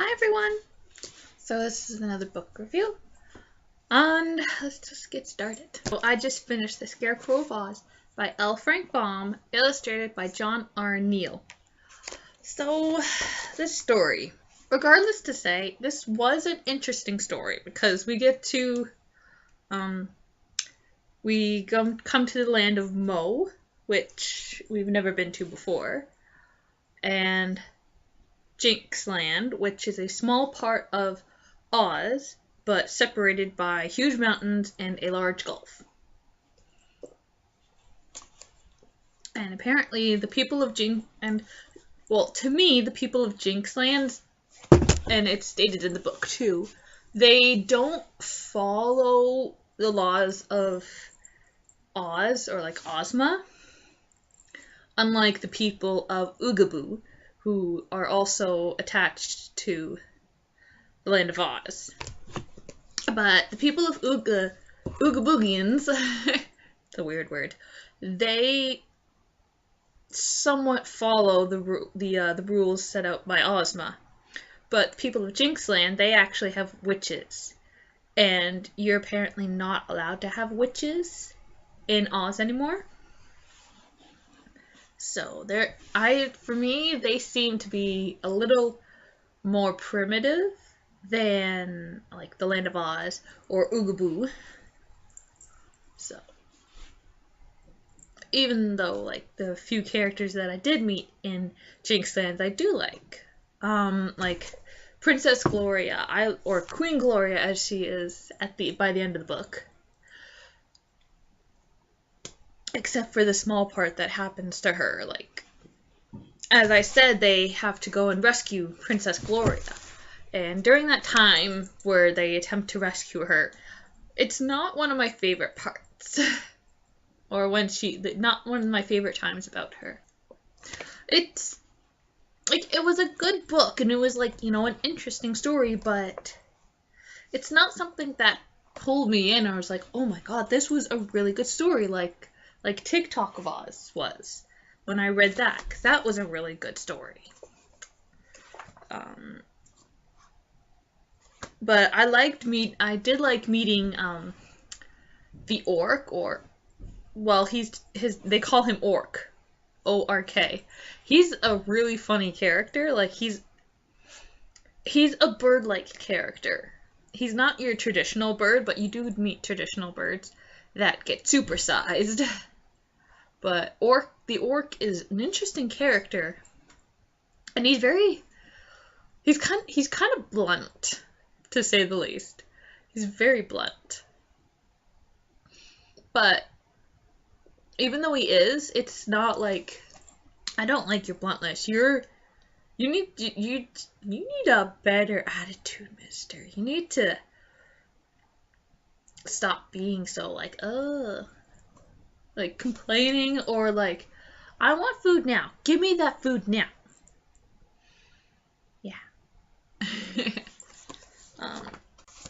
Hi everyone! So this is another book review, and let's just get started. So I just finished The Scarecrow of Oz by L. Frank Baum, illustrated by John R. Neal. So, this story. Regardless to say, this was an interesting story because we get to, we come to the land of Mo, which we've never been to before, and Jinx Land, which is a small part of Oz, but separated by huge mountains and a large gulf. And apparently the people of to me, the people of Jinx Land, and it's stated in the book too, they don't follow the laws of Oz, or like Ozma, unlike the people of Oogaboo, who are also attached to the land of Oz. But the people of Oogaboogians, it's a weird word, they somewhat follow the rules set out by Ozma. But the people of Jinxland, they actually have witches. And you're apparently not allowed to have witches in Oz anymore. So for me, they seem to be a little more primitive than like the Land of Oz or Oogaboo. So even though like the few characters that I did meet in Jinxland I do like Princess Gloria, or Queen Gloria as she is by the end of the book. Except for the small part that happens to her. Like, as I said, they have to go and rescue Princess Gloria. And during that time where they attempt to rescue her, it's not one of my favorite parts. Or not one of my favorite times about her. It's, like, it was a good book, and it was, like, an interesting story, but it's not something that pulled me in. I was like, oh my god, this was a really good story, like TikTok of Oz was when I read that, because that was a really good story. But I did like meeting the orc, they call him Orc, O-R-K. He's a really funny character. Like, he's a bird-like character. He's not your traditional bird, but you do meet traditional birds that get supersized. But the orc is an interesting character, and he's kind of blunt, to say the least. He's very blunt. But even though he is, it's not like, I don't like your bluntness. You need a better attitude, mister. You need to stop being so like complaining, or like, I want food now. Give me that food now. Yeah.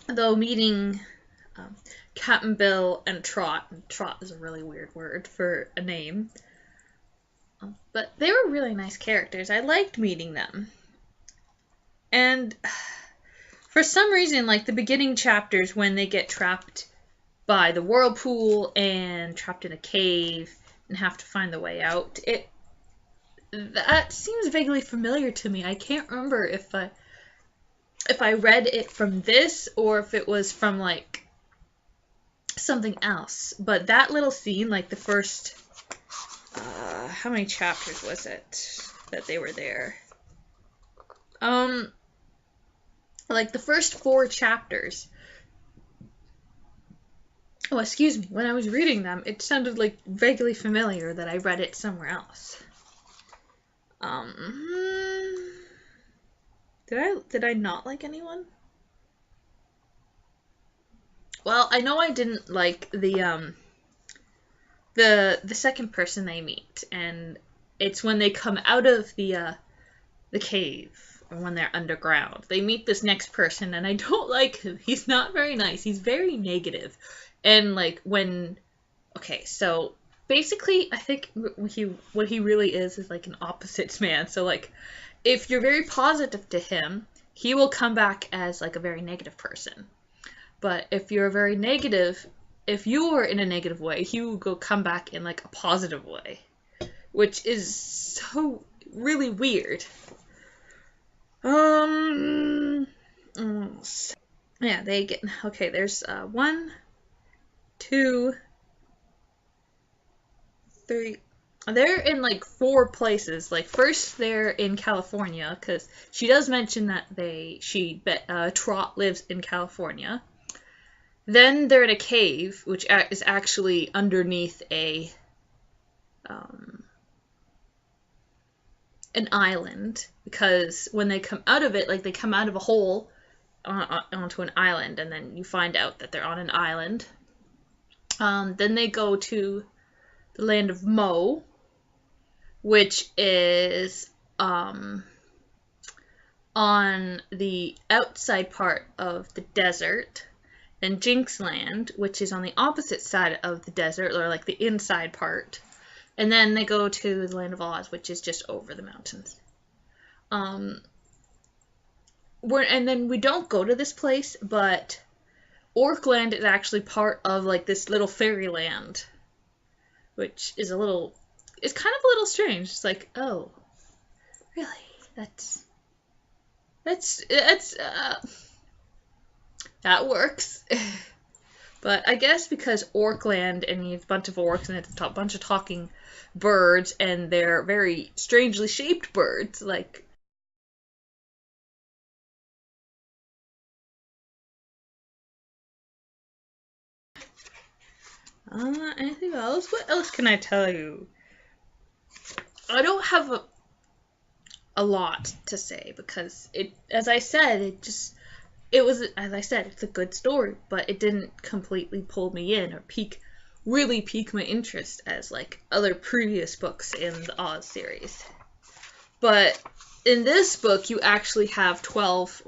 Though meeting Captain Bill and Trot is a really weird word for a name. But they were really nice characters. I liked meeting them. And for some reason, like the beginning chapters when they get trapped by the whirlpool and trapped in a cave and have to find the way out, that seems vaguely familiar to me. I can't remember if I read it from this or if it was from like something else. But that little scene, like the first how many chapters was it that they were there? Like the first 4 chapters. Oh, excuse me. When I was reading them, it sounded like vaguely familiar that I read it somewhere else. Did I not like anyone? Well, I know I didn't like the second person they meet, and it's when they come out of the cave, or when they're underground. They meet this next person, and I don't like him. He's not very nice. He's very negative. And like okay, so basically I think what he really is like an opposites man. So like, if you're very positive to him, he will come back as like a very negative person. But if you're very negative, if you're in a negative way, he will come back in like a positive way, which is so really weird. Yeah, they get okay. There's 1, 2, 3. They're in like 4 places. Like first, they're in California because she does mention that Trot lives in California. Then they're in a cave, which is actually underneath an island, because when they come out of it, like they come out of a hole onto an island, and then you find out that they're on an island. Then they go to the land of Mo, which is on the outside part of the desert. Then Jinxland, which is on the opposite side of the desert, or like the inside part. And then they go to the land of Oz, which is just over the mountains. And then we don't go to this place, but Orkland is actually part of like this little fairyland, which is it's kind of a little strange. It's like, oh, really? That works. But I guess because Orkland, and you have a bunch of orcs, and it's a bunch of talking birds, and they're very strangely shaped birds, like... Anything else? What else can I tell you? I don't have a lot to say, because as I said, it's a good story, but it didn't completely pull me in or really pique my interest as like other previous books in the Oz series. But in this book, you actually have 12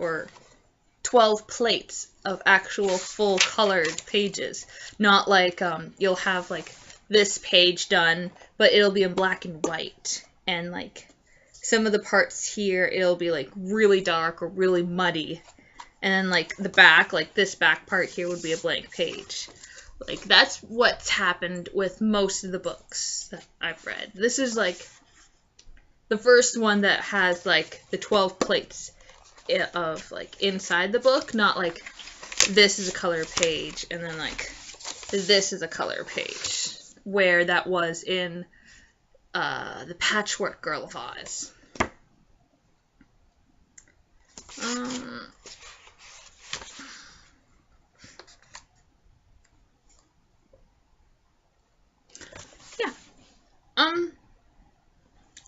plates of actual full colored pages, not like you'll have like this page done, but it'll be in black and white, and like some of the parts here it'll be like really dark or really muddy. And then, like, the back, like this back part here would be a blank page. Like, that's what's happened with most of the books that I've read. This is, like, the first one that has, like, the 12 plates of, like, inside the book. Not, like, this is a color page, and then, like, this is a color page. Where that was in the Patchwork Girl of Oz.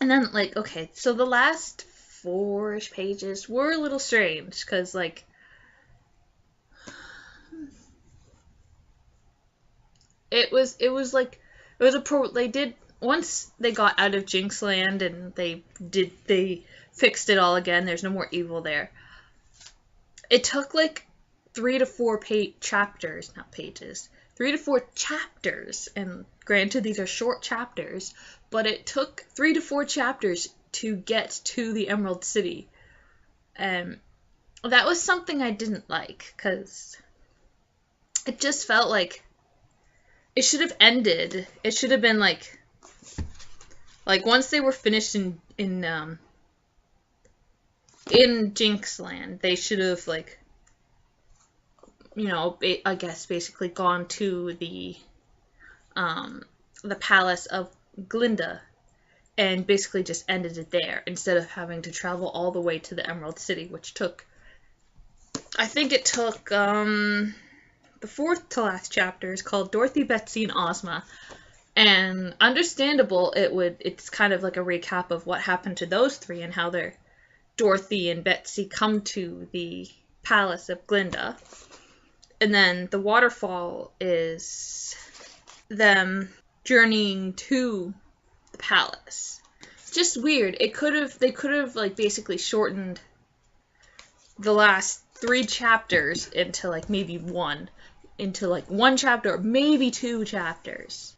And then, like, okay, so the last 4-ish pages were a little strange, because, like, once they got out of Jinxland and they fixed it all again, there's no more evil there. It took, like, 3 to 4 chapters, not pages, 3 to 4 chapters, and granted these are short chapters, but it took 3 to 4 chapters to get to the Emerald City. And that was something I didn't like, because it just felt like it should have ended. It should have been like once they were finished in Jinxland, they should have, like, you know, I guess basically gone to the palace of Glinda and basically just ended it there, instead of having to travel all the way to the Emerald City, which took, I think it took, the 4th to last chapter is called Dorothy, Betsy, and Ozma. And understandable, it's kind of like a recap of what happened to those 3 and how Dorothy and Betsy come to the palace of Glinda. And then the waterfall is them journeying to the palace. Just weird. They could have like basically shortened the last 3 chapters into like maybe one chapter or maybe 2 chapters.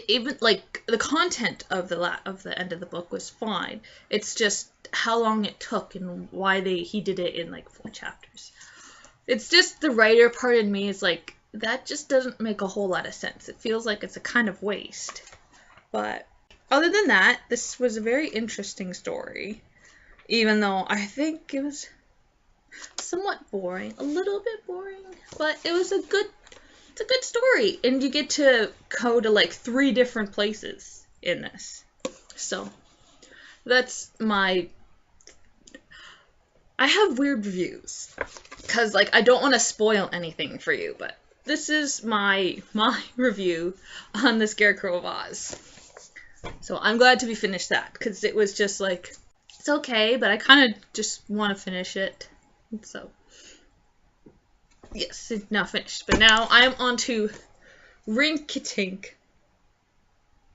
even like the content of the end of the book was fine. It's just how long it took and why he did it in like 4 chapters. It's just the writer part in me is like, that just doesn't make a whole lot of sense. It feels like it's a kind of waste. But other than that, this was a very interesting story. Even though I think it was somewhat boring, a little bit boring, but it's a good story. And you get to go to like 3 different places in this. So that's I have weird reviews because like I don't want to spoil anything for you, but this is my review on the Scarecrow of Oz. So I'm glad to be finished that, because it was just like, it's okay, but I kind of just want to finish it. So, yes, it's now finished. But now I'm on to Rinkitink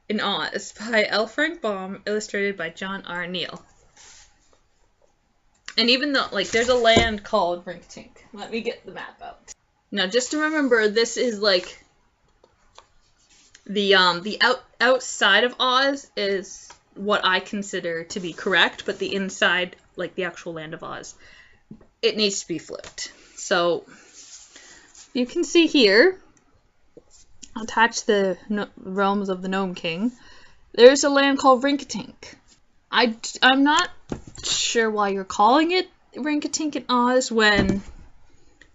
in Oz by L. Frank Baum, illustrated by John R. Neal. And even though, like, there's a land called Rinkitink. Let me get the map out. Now, just to remember, this is like the outside of Oz is what I consider to be correct, but the inside, like the actual land of Oz, it needs to be flipped. So you can see here, attached to the realms of the Gnome King, there's a land called Rinkitink. I'm not sure why you're calling it Rinkitink in Oz when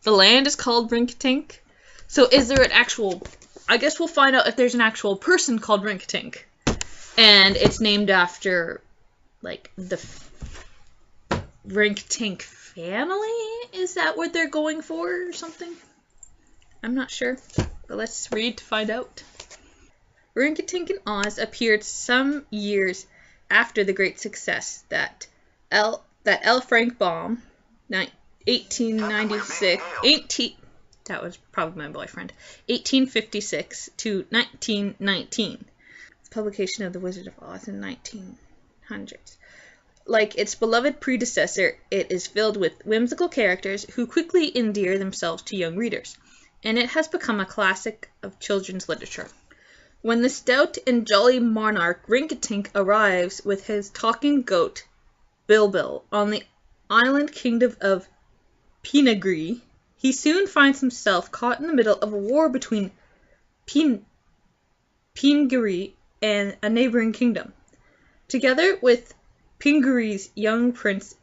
the land is called Rinkitink. So is there an actual... I guess we'll find out if there's an actual person called Rinkitink. And it's named after, like, the Rinkitink family? Is that what they're going for or something? I'm not sure. But let's read to find out. Rinkitink in Oz appeared some years after the great success that L. Frank Baum, 1896, that was probably my boyfriend, 1856 to 1919. Publication of The Wizard of Oz in 1900s. Like its beloved predecessor, it is filled with whimsical characters who quickly endear themselves to young readers, and it has become a classic of children's literature. When the stout and jolly monarch Rinkitink arrives with his talking goat, Bilbil, on the island kingdom of Pinagri, he soon finds himself caught in the middle of a war between Pinagri and a neighboring kingdom. Together with Pinagri's young prince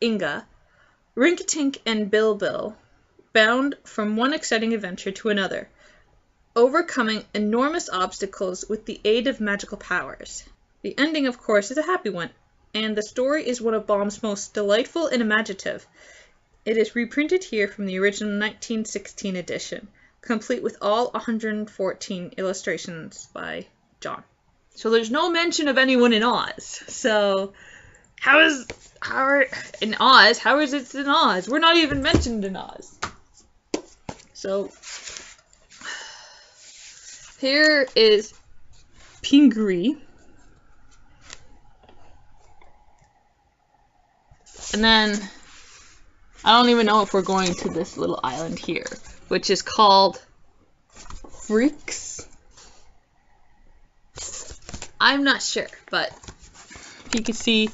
Inga, Rinkitink and Bilbil bound from one exciting adventure to another, overcoming enormous obstacles with the aid of magical powers. The ending, of course, is a happy one, and the story is one of Baum's most delightful and imaginative. It is reprinted here from the original 1916 edition, complete with all 114 illustrations by John. So there's no mention of anyone in Oz. So how is it in Oz? We're not even mentioned in Oz. So here is Pinagri. And then I don't even know if we're going to this little island here, which is called Freaks. I'm not sure, but if you can see,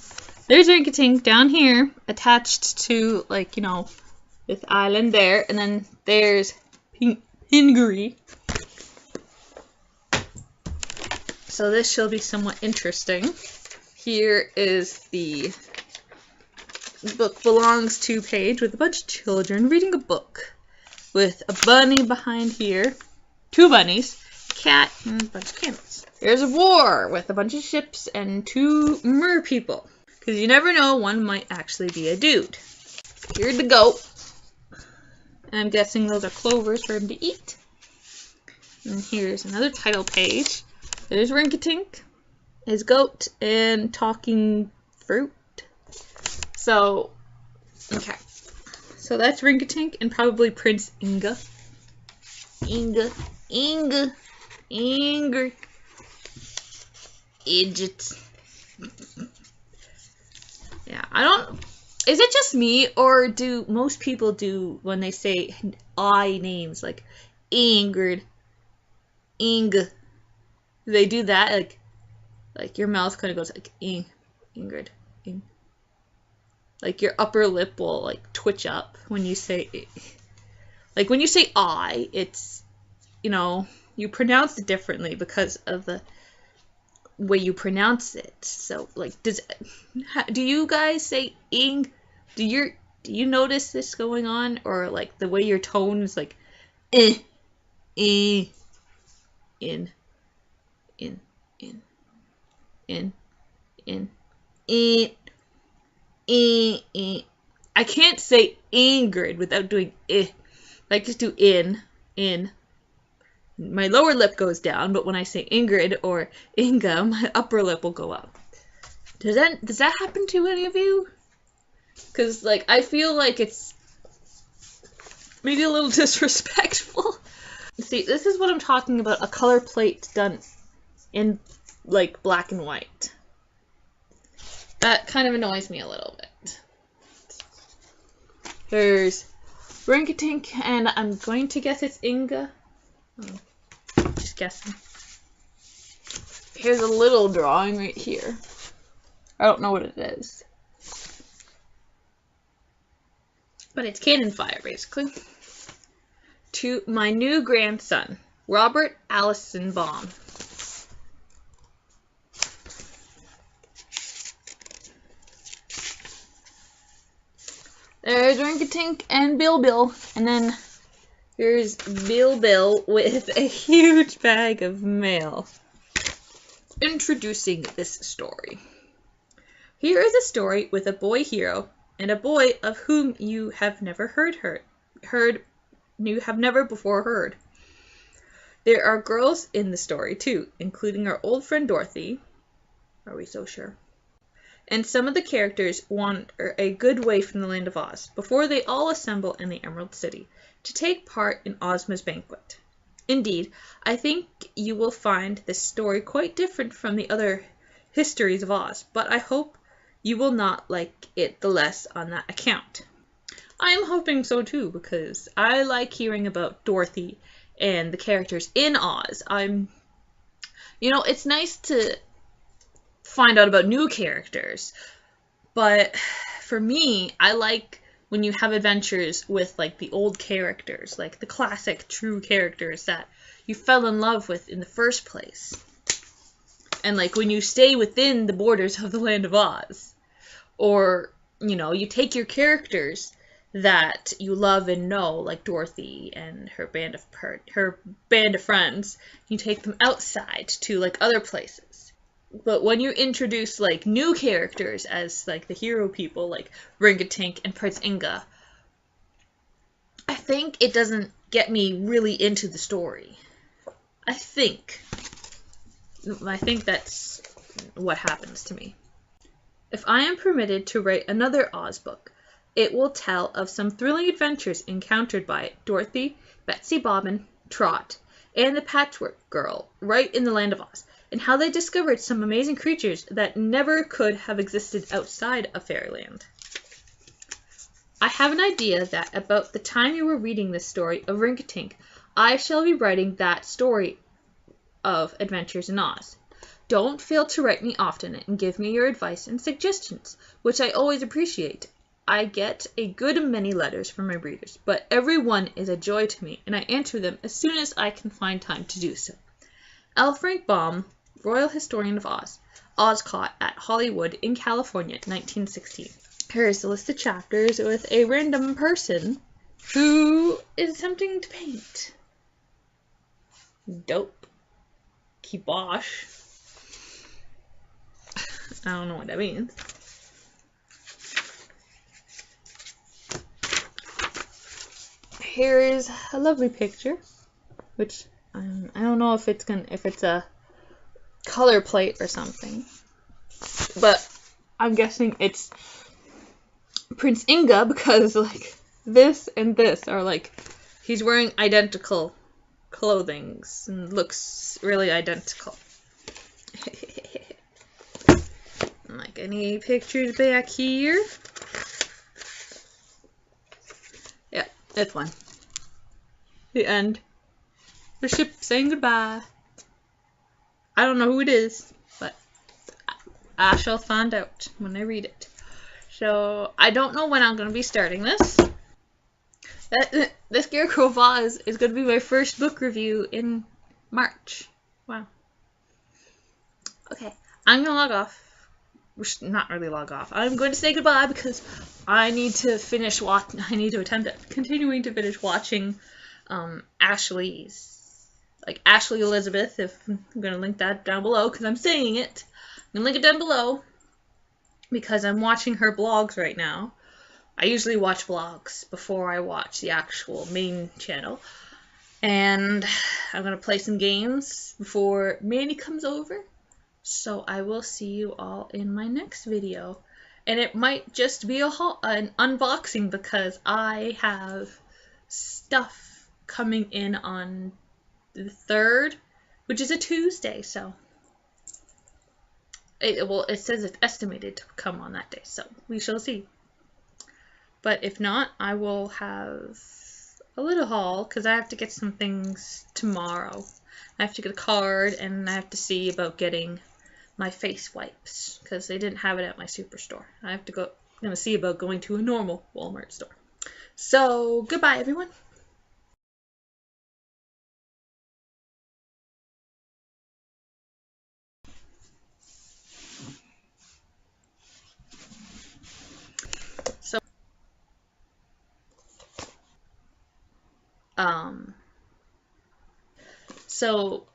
there's Rinkitink down here, attached to, like, you know, this island there, and then there's Pinagri. So this shall be somewhat interesting. Here is the book belongs to page with a bunch of children reading a book with a bunny behind here, 2 bunnies, a cat, and a bunch of candles. There's a war with a bunch of ships and 2 mer people, because you never know, one might actually be a dude. Here's the goat, and I'm guessing those are clovers for him to eat. And here's another title page. There's Rinkitink, his goat, and talking fruit. So, okay. So that's Rinkitink and probably Prince Inga. Ingrid. Idiots. Yeah, is it just me, or do most people do when they say I names, like Ingrid, Inga, They do that, like your mouth kind of goes like, Ingrid, ing. Like your upper lip will like twitch up when you say, like when you say I, it's, you pronounce it differently because of the way you pronounce it. So like, do you guys say ing? Do you notice this going on, or like the way your tone is like, in, in, in, in, in, in. I can't say Ingrid without doing Like just do in. My lower lip goes down, but when I say Ingrid or Inga, my upper lip will go up. Does that happen to any of you? Because like I feel like it's maybe a little disrespectful. See, this is what I'm talking about, a color plate done in like black and white. That kind of annoys me a little bit. There's Ringatink, and I'm going to guess it's Inga. Just guessing. Here's a little drawing right here. I don't know what it is. But it's cannon fire, basically. To my new grandson, Robert Allison Baum. There's Ringatink and Bill, and then here's Bill with a huge bag of mail. Introducing this story. Here is a story with a boy hero and a boy of whom you have never never before heard. There are girls in the story too, including our old friend Dorothy. Are we so sure? And some of the characters wander a good way from the land of Oz before they all assemble in the Emerald City to take part in Ozma's banquet. Indeed, I think you will find this story quite different from the other histories of Oz, but I hope you will not like it the less on that account. I am hoping so too, because I like hearing about Dorothy and the characters in Oz. It's nice to find out about new characters, but for me, I like when you have adventures with like the old characters, like the classic true characters that you fell in love with in the first place, and like when you stay within the borders of the land of Oz, or you take your characters that you love and know, like Dorothy and her band of friends, you take them outside to like other places. But when you introduce like new characters as like the hero people, like Ringatink and Prince Inga, I think it doesn't get me really into the story. I think that's what happens to me. If I am permitted to write another Oz book, it will tell of some thrilling adventures encountered by Dorothy, Betsy Bobbin, Trot, and the Patchwork Girl right in the land of Oz, and how they discovered some amazing creatures that never could have existed outside of Fairyland. I have an idea that about the time you were reading this story of Ringatink, I shall be writing that story of Adventures in Oz. Don't fail to write me often and give me your advice and suggestions, which I always appreciate. I get a good many letters from my readers, but every one is a joy to me, and I answer them as soon as I can find time to do so. L. Frank Baum, Royal Historian of Oz, Oscott at Hollywood in California, 1916. Here's a list of chapters with a random person who is attempting to paint. Dope. Kibosh. I don't know what that means. Here is a lovely picture, which I don't know if it's a color plate or something, but I'm guessing it's Prince Inga, because like this and this are like he's wearing identical clothing and looks really identical. Like any pictures back here. Yeah, that's one. The end. The ship saying goodbye. I don't know who it is, but I shall find out when I read it. So I don't know when I'm going to be starting this. The Scarecrow Vase is going to be my first book review in March. Wow. Okay, I'm going to log off. Not really log off. I'm going to say goodbye because I need to finish continuing to finish watching Ashley's, like Ashley Elizabeth. If I'm going to link that down below because I'm saying it. I'm going to link it down below because I'm watching her blogs right now. I usually watch vlogs before I watch the actual main channel. And I'm going to play some games before Manny comes over. So I will see you all in my next video. And it might just be an unboxing because I have stuff coming in on the 3rd, which is a Tuesday. So it says it's estimated to come on that day. So we shall see. But if not, I will have a little haul because I have to get some things tomorrow. I have to get a card and I have to see about getting my face wipes because they didn't have it at my superstore. I'm gonna see about going to a normal Walmart store. So goodbye, everyone. So um so